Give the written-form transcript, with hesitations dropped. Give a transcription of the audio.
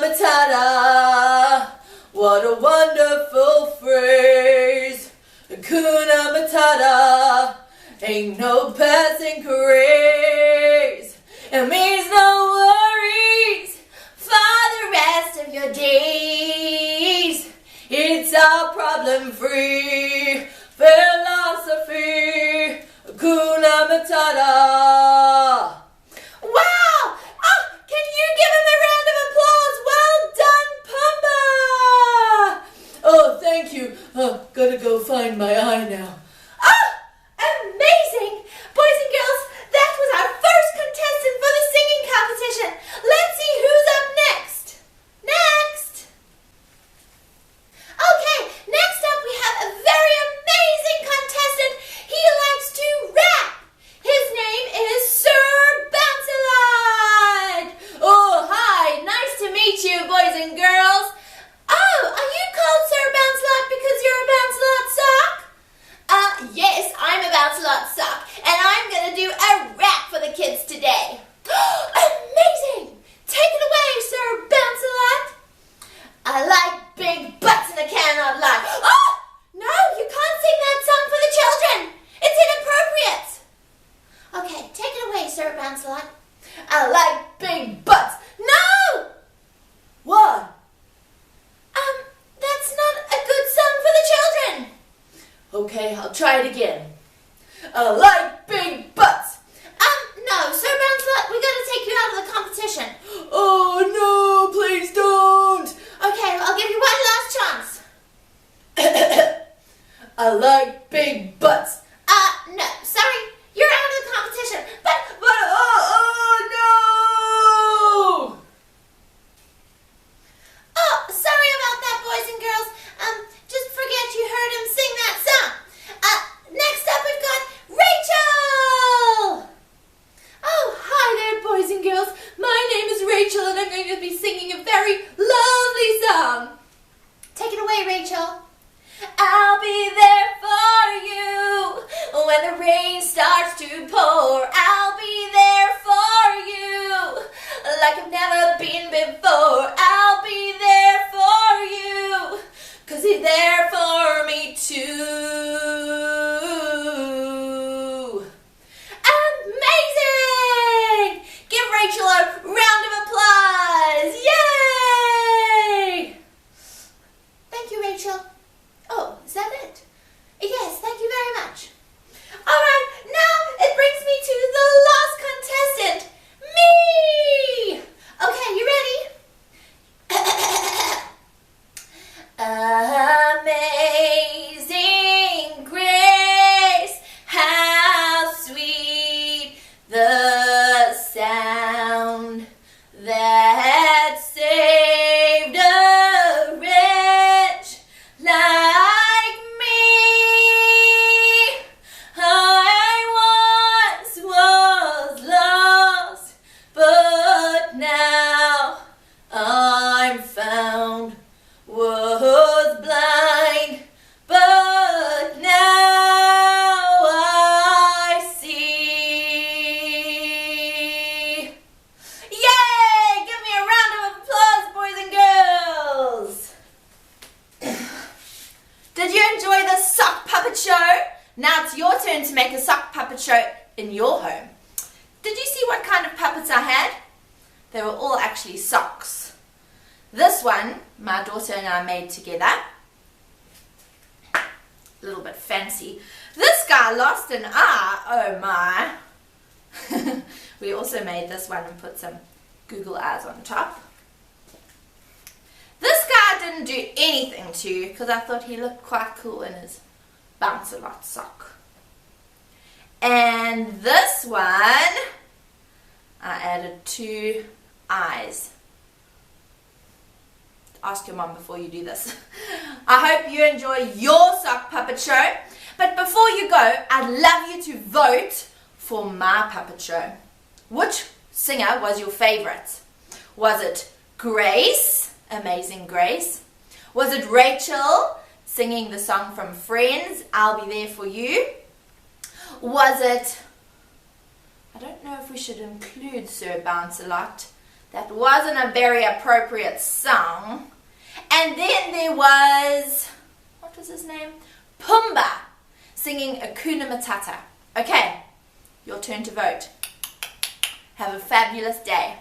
Matata, what a wonderful phrase. Hakuna Matata, ain't no passing craze. It means no worries for the rest of your days. It's all problem-free philosophy. Hakuna Matata. Wow! Oh, can you give him a round of applause? Well done, Pumbaa! Oh, thank you. Oh, gotta go find my eye now. Oh, amazing! Boys and girls, that was our first contestant for the singing competition. Let's see who's up next. Okay, next up we have a very amazing contestant. He likes to rap. His name is Sir Bounce-A-Lot. Oh, hi. Nice to meet you, boys and girls. Oh, are you called Sir Bounce-A-Lot because you're a Bounce-A-Lot sock? Yes, I'm a Bounce-A-Lot sock, and I'm going to do a rap for the kids today. Amazing! Take it away, Sir Bounce-A-Lot. I like big butts and I cannot lie. Oh! No, you can't sing that song for the children. It's inappropriate. Okay, take it away, Sir Bounce-A-Lot. I like big butts. No! What? That's not a good song for the children. Okay, I'll try it again. I like big butts. No, Sir Bounce-A-Lot, we gotta take you out of the competition. Oh, no, please don't. Okay, I'll give you one last chance. I like big butts. No, sorry, you're out of the competition. But no! Oh, sorry about that, boys and girls. Just forget you heard him sing that song. Next up we've got Rachel. Oh, hi there, boys and girls. My name is Rachel, and I'm going to be singing a very lovely song. Take it away, Rachel. I'll be there for you when the rain starts to pour. I'll be there for you like I've never been before. I'll be there for you 'cause you're there for me too. Amazing! Give Rachel a round of applause. Yay! Thank you, Rachel. Oh, is that it? Yes, thank you very much. All right, now it brings me to the last contestant, me! Okay, you ready? Amazing grace, how sweet the sound that saved a wretch like me. I once was lost, but now I'm found. Was blind, but now I see. Yay! Give me a round of applause, boys and girls. Did you enjoy the sock puppet show? Now it's your turn to make a sock puppet show in your home. Did you see what kind of puppets I had? They were all actually socks. This one, my daughter and I made together. A little bit fancy. This guy lost an eye. Oh my. We also made this one and put some Google eyes on top. This guy didn't do anything to because I thought he looked quite cool in his Bounce-A-Lot sock. And this one, I added 2 eyes. Ask your mom before you do this. I hope you enjoy your sock puppet show. But before you go, I'd love you to vote for my puppet show. Which singer was your favorite? Was it Grace, Amazing Grace? Was it Rachel singing the song from Friends, I'll Be There For You? Was it, I don't know if we should include Sir Bounce-A-Lot. That wasn't a very appropriate song. And then there was, what was his name? Pumbaa, singing Hakuna Matata. Okay, your turn to vote. Have a fabulous day.